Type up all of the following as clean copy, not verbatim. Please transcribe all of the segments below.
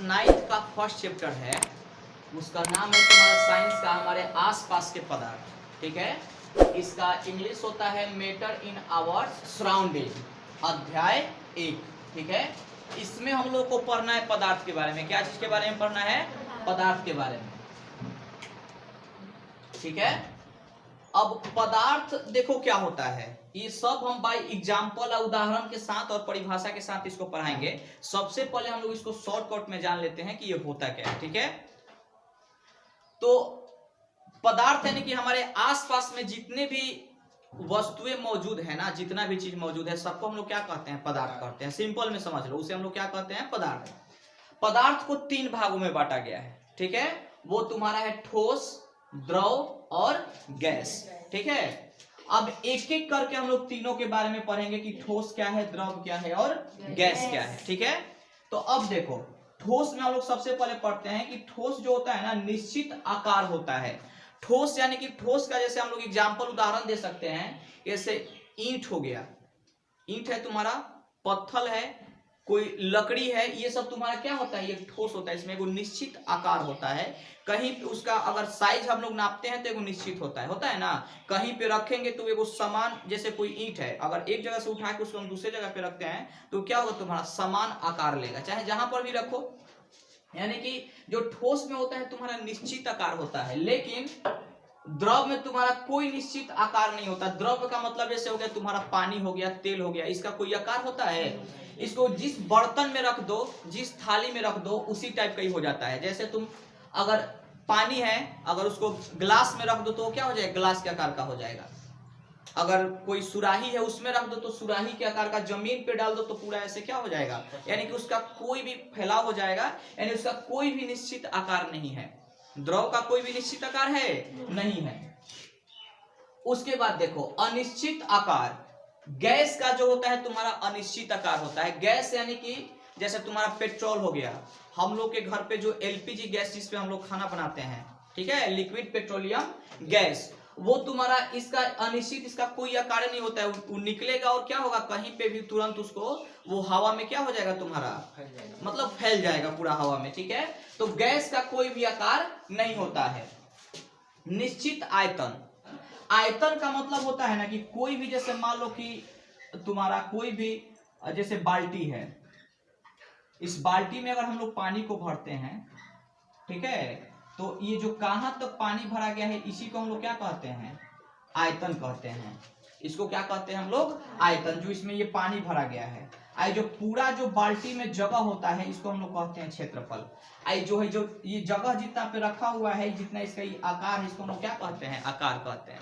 9th का first chapter है, उसका नाम है तुम्हारा साइंस का हमारे आसपास के पदार्थ, ठीक है। इसका इंग्लिश होता है मैटर इन आवर सराउंडिंग, अध्याय 1, ठीक है। इसमें हम लोग को पढ़ना है पदार्थ के बारे में। क्या चीज के बारे में पढ़ना है? पदार्थ के बारे में, ठीक है। अब पदार्थ देखो क्या होता है, ये सब हम बाय एग्जाम्पल और उदाहरण के साथ और परिभाषा के साथ इसको पढ़ाएंगे। सबसे पहले हम लोग इसको शॉर्टकट में जान लेते हैं कि ये होता क्या है, ठीक है। तो पदार्थ यानी कि हमारे आसपास में जितने भी वस्तुएं मौजूद है ना, जितना भी चीज मौजूद है, सबको हम लोग क्या कहते हैं? पदार्थ कहते हैं। सिंपल में समझ लो, उसे हम लोग क्या कहते हैं? पदार्थ। पदार्थ को 3 भागों में बांटा गया है, ठीक है। वो तुम्हारा है ठोस, द्रव और गैस, ठीक है। अब एक एक करके हम लोग तीनों के बारे में पढ़ेंगे कि ठोस क्या है, द्रव क्या है और गैस क्या है, ठीक है। तो अब देखो, ठोस में हम लोग सबसे पहले पढ़ते हैं कि ठोस जो होता है ना, निश्चित आकार होता है। ठोस यानी कि ठोस का जैसे हम लोग एग्जाम्पल उदाहरण दे सकते हैं, जैसे ईंट हो गया, ईंट है तुम्हारा, पत्थर है, कोई लकड़ी है, ये सब तुम्हारा क्या होता है? ये ठोस होता है। इसमें एगो निश्चित आकार होता है। कहीं पे उसका अगर साइज हम लोग नापते हैं तो एगो निश्चित होता है ना। कहीं पे रखेंगे तो एगो समान, जैसे कोई ईंट है, अगर एक जगह से उठा के उसको हम दूसरे जगह पे रखते हैं तो क्या होगा? तुम्हारा समान आकार लेगा, चाहे जहां पर भी रखो। यानी कि जो ठोस में होता है तुम्हारा निश्चित आकार होता है, लेकिन द्रव में तुम्हारा कोई निश्चित आकार नहीं होता। द्रव का मतलब जैसे हो गया तुम्हारा पानी हो गया, तेल हो गया, इसका कोई आकार होता है? इसको जिस बर्तन में रख दो, जिस थाली में रख दो, उसी टाइप का ही हो जाता है। जैसे तुम अगर पानी है, अगर उसको ग्लास में रख दो तो क्या हो जाएगा? ग्लास के आकार का हो जाएगा। अगर कोई सुराही है उसमें रख दो तो सुराही के आकार का। जमीन पे डाल दो तो पूरा ऐसे क्या हो जाएगा? यानी कि उसका कोई भी फैलाव हो जाएगा, यानी उसका कोई भी निश्चित आकार नहीं है। द्रव का कोई भी निश्चित आकार है? नहीं है। उसके बाद देखो अनिश्चित आकार, गैस का जो होता है तुम्हारा अनिश्चित आकार होता है। गैस यानी कि जैसे तुम्हारा पेट्रोल हो गया, हम लोग के घर पे जो एलपीजी गैस जिसपे हम लोग खाना बनाते हैं, ठीक है, लिक्विड पेट्रोलियम गैस, वो तुम्हारा इसका अनिश्चित, इसका कोई आकार नहीं होता है। वो निकलेगा और क्या होगा? कहीं पे भी तुरंत उसको वो हवा में क्या हो जाएगा? तुम्हारा मतलब फैल जाएगा पूरा हवा में, ठीक है। तो गैस का कोई भी आकार नहीं होता है। निश्चित आयतन, आयतन का मतलब होता है ना कि कोई भी, जैसे मान लो कि तुम्हारा कोई भी, जैसे बाल्टी है, इस बाल्टी में अगर हम लोग पानी को भरते हैं, ठीक है, तो ये जो कहां तक पानी भरा गया है, इसी को हम लोग क्या कहते हैं? आयतन कहते हैं। इसको क्या कहते हैं हम लोग? आयतन। जो इसमें ये पानी भरा गया है, आई जो पूरा जो बाल्टी में जगह होता है, इसको हम लोग कहते हैं क्षेत्रफल। आई जो है, जो ये जगह जितना पे रखा हुआ है, जितना इसका ये आकार है, इसको हम लोग क्या कहते हैं? आकार कहते हैं,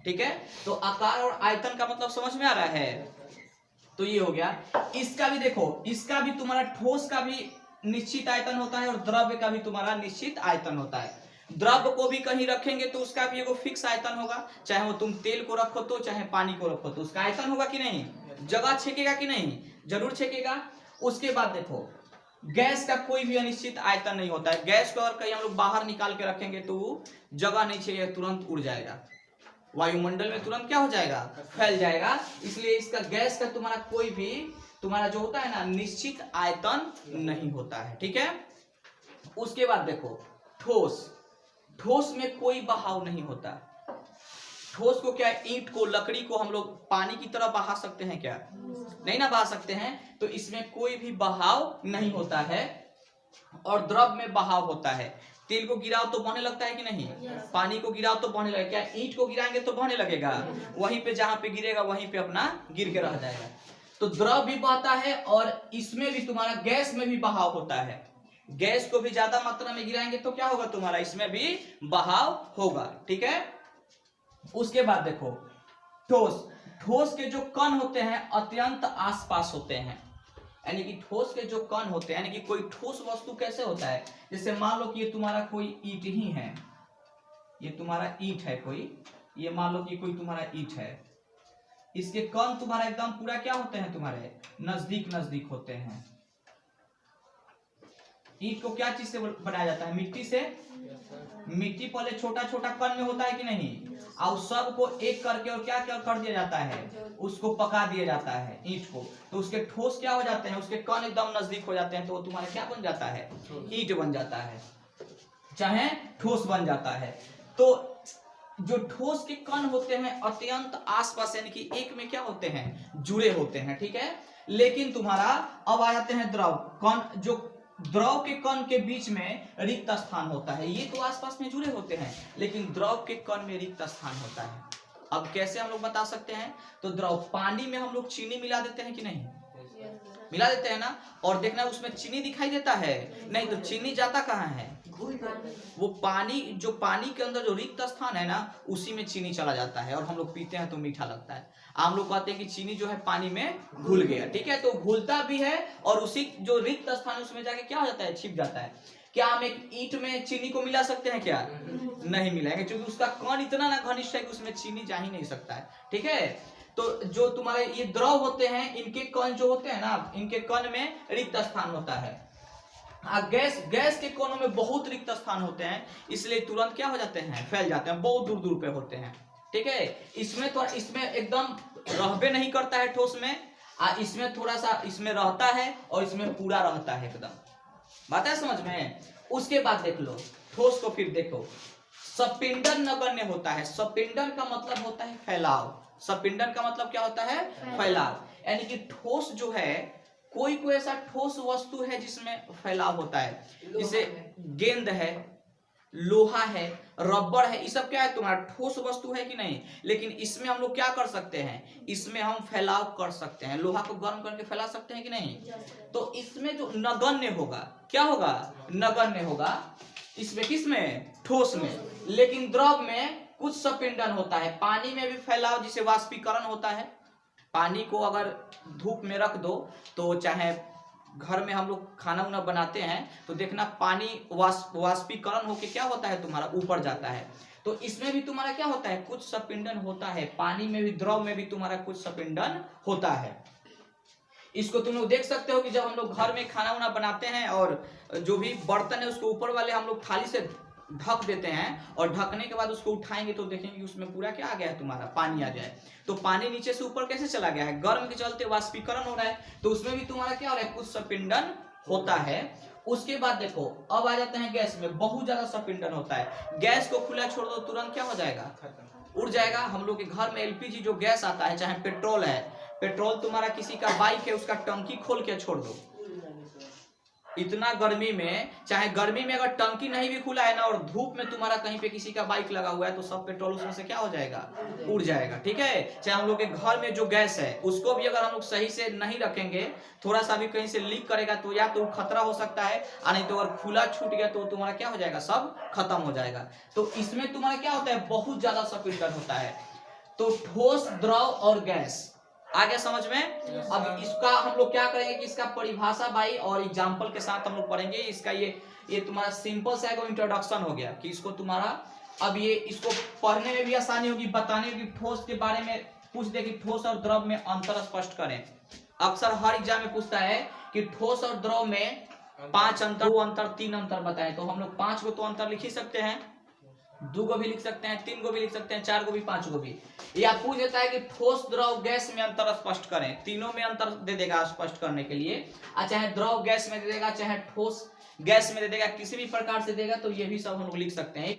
ठीक है। तो आकार और आयतन का मतलब समझ में आ रहा है? तो ये हो गया। इसका भी देखो, इसका भी तुम्हारा ठोस का भी निश्चित आयतन होता है और द्रव्य का भी तुम्हारा निश्चित आयतन होता है। द्रव्य को भी कहीं रखेंगे तो उसका भी एगो फिक्स आयतन होगा, चाहे वो तुम तेल को रखो तो, चाहे पानी को रखो तो, उसका आयतन होगा कि नहीं? जगह छेकेगा कि नहीं? जरूर छेकेगा। उसके बाद देखो, गैस का कोई भी अनिश्चित आयतन नहीं होता है। गैस को अगर कहीं हम लोग बाहर निकाल के रखेंगे तो जगह नहीं छेकेगा, तुरंत उड़ जाएगा, वायुमंडल में तुरंत क्या हो जाएगा? फैल जाएगा। इसलिए इसका गैस का तुम्हारा कोई भी, तुम्हारा जो होता है ना, निश्चित आयतन नहीं होता है, ठीक है। उसके बाद देखो ठोस, ठोस में कोई बहाव नहीं होता। ठोस को क्या, ईंट को, लकड़ी को हम लोग पानी की तरह बहा सकते हैं क्या? नहीं ना बहा सकते हैं। तो इसमें कोई भी बहाव नहीं होता है। और द्रव में बहाव होता है। तेल को गिराओ तो बहने लगता है कि नहीं? पानी को गिराओ तो बहने लगेगा। क्या ईंट को गिराएंगे तो बहने लगेगा? वहीं पे जहां पे गिरेगा वहीं पे अपना गिर के रह जाएगा। तो द्रव भी बहता है और इसमें भी तुम्हारा गैस में भी बहाव होता है। गैस को भी ज्यादा मात्रा में गिराएंगे तो क्या होगा? तुम्हारा इसमें भी बहाव होगा, ठीक है। उसके बाद देखो ठोस, ठोस के जो कण होते हैं अत्यंत आसपास होते हैं। यानी कि ठोस के जो कण होते हैं, यानी कि कोई ठोस वस्तु कैसे होता है, जैसे मान लो कि ये तुम्हारा कोई ईंट ही है, ये तुम्हारा ईंट है कोई, ये मान लो कि कोई तुम्हारा ईंट है, इसके कण तुम्हारा एकदम पूरा क्या होते हैं? तुम्हारे नजदीक नजदीक होते हैं। ईंट को क्या चीज से बनाया जाता है? मिट्टी से। मिट्टी पहले छोटा छोटा कण में होता है कि नहीं, और सबको एक करके और क्या क्या कर दिया जाता है, उसको पका दिया जाता है ईंट को, तो उसके ठोस क्या हो जाते हैं, उसके कण एकदम नजदीक हो जाते हैं, तो वो तुम्हारा क्या बन जाता है? ईंट बन जाता है, चाहे ठोस बन जाता है। तो जो ठोस के कण होते हैं अत्यंत आसपास, यानी कि एक में क्या होते हैं, जुड़े होते हैं, ठीक है। लेकिन तुम्हारा अब आ जाते हैं द्रव कण, जो द्रव के कण के बीच में रिक्त स्थान होता है, ये तो आसपास में जुड़े होते हैं, लेकिन द्रव के कण में रिक्त स्थान होता है। अब कैसे हम लोग बता सकते हैं? तो द्रव पानी में हम लोग चीनी मिला देते हैं कि नहीं, मिला देते हैं ना, और देखना उसमें चीनी दिखाई देता है नहीं, तो चीनी जाता कहाँ है? वो पानी, जो पानी के अंदर जो रिक्त स्थान है ना, उसी में चीनी चला जाता है, और हम लोग पीते हैं तो मीठा लगता है। हम लोग कहते हैं कि चीनी जो है पानी में घुल गया, ठीक है, तो घुलता भी है और उसी जो रिक्त स्थान है उसमें जाके क्या हो जाता है, छिप जाता है। क्या हम एक ईंट में चीनी को मिला सकते हैं? क्या नहीं मिलाएंगे, क्योंकि उसका कण इतना ना घनिष्ठ है कि उसमें चीनी जा ही नहीं सकता है, ठीक है। तो जो तुम्हारे ये द्रव होते हैं, इनके कण जो होते हैं ना, इनके कण में रिक्त स्थान होता है। गैस के कोनों में बहुत रिक्त स्थान होते हैं, इसलिए तुरंत क्या हो जाते हैं, फैल जाते हैं, बहुत दूर दूर पे होते हैं, ठीक है। इसमें तो इसमें एकदम रहबे नहीं करता है ठोस में, इसमें थोड़ा सा इसमें रहता है और इसमें पूरा रहता है एकदम, बात है समझ में। उसके बाद देख लो ठोस को, फिर देखो सपिंडन नगण्य होता है। सपिंडन का मतलब होता है फैलाव, सपिंडन का मतलब क्या होता है? फैलाव, यानी कि ठोस जो है, कोई कोई ऐसा ठोस वस्तु है जिसमें फैलाव होता है, जैसे गेंद है, लोहा है, रबर है, ये सब क्या है तुम्हारा? ठोस वस्तु है कि नहीं। लेकिन इसमें हम लोग क्या कर सकते हैं, इसमें हम फैलाव कर सकते हैं, लोहा को गर्म करके फैला सकते हैं कि नहीं। तो इसमें जो नगण्य होगा, क्या होगा? नगण्य होगा। इसमें किसमें? ठोस में। लेकिन द्रव में कुछ सपिंडन होता है, पानी में भी फैलाव, जिसे वाष्पीकरण होता है। पानी को अगर धूप में रख दो, तो चाहे घर में हम लोग खाना उना बनाते हैं, तो देखना पानी वाष्पीकरण होके क्या होता है तुम्हारा, ऊपर जाता है। तो इसमें भी तुम्हारा क्या होता है, कुछ सपिंडन होता है, पानी में भी, द्रव में भी तुम्हारा कुछ सपिंडन होता है। इसको तुम लोग देख सकते हो कि जब हम लोग घर में खाना उना बनाते हैं और जो भी बर्तन है उसको ऊपर वाले हम लोग थाली से ढक देते हैं, और ढकने के बाद उसको उठाएंगे तो देखेंगे कि उसमें पूरा क्या आ गया है तुम्हारा, पानी आ गया है। तो पानी नीचे से ऊपर कैसे चला गया है? गर्म के चलते वाष्पीकरण हो रहा है, तो उसमें भी तुम्हारा क्या हो रहा है, कुछ सपिंडन होता है। उसके बाद देखो अब आ जाते हैं गैस में, बहुत ज्यादा सपिंडन होता है। गैस को खुला छोड़ दो, तुरंत क्या हो जाएगा, उड़ जाएगा। हम लोग के घर में एलपीजी जो गैस आता है, चाहे पेट्रोल है, पेट्रोल तुम्हारा किसी का बाइक है, उसका टंकी खोल के छोड़ दो, इतना गर्मी में, चाहे गर्मी में अगर टंकी नहीं भी खुला है ना, और धूप में तुम्हारा कहीं पे किसी का बाइक लगा हुआ है, तो सब पेट्रोल उसमें से क्या हो जाएगा, उड़ जाएगा, ठीक है। चाहे हम लोग के घर में जो गैस है, उसको भी अगर हम लोग सही से नहीं रखेंगे, थोड़ा सा भी कहीं से लीक करेगा, तो या तो खतरा हो सकता है, और नहीं तो अगर खुला छूट गया तो तुम्हारा क्या हो जाएगा, सब खत्म हो जाएगा। तो इसमें तुम्हारा क्या होता है, बहुत ज्यादा सपिंडन होता है। तो ठोस, द्रव और गैस आ गया समझ में। अब इसका हम लोग क्या करेंगे कि इसका परिभाषा बाई और एग्जाम्पल के साथ हम लोग पढ़ेंगे। इसका ये तुम्हारा सिंपल सा एक इंट्रोडक्शन हो गया कि इसको तुम्हारा, अब ये इसको पढ़ने में भी आसानी होगी, बताने में भी। ठोस के बारे में पूछ दे कि ठोस और द्रव में अंतर स्पष्ट करें। अक्सर हर एग्जाम में पूछता है कि ठोस और द्रव में 5 अंतर, 2 अंतर, 3 अंतर बताएं। तो हम लोग 5 को तो अंतर लिख ही सकते हैं, 2 को भी लिख सकते हैं, 3 को भी लिख सकते हैं, 4 को भी, 5 को भी। या पूछ देता है कि ठोस, द्रव, गैस में अंतर स्पष्ट करें, तीनों में अंतर दे देगा स्पष्ट करने के लिए। चाहे द्रव गैस में दे देगा, चाहे ठोस गैस में दे देगा, किसी भी प्रकार से देगा, तो ये भी सब हम लोग लिख सकते हैं।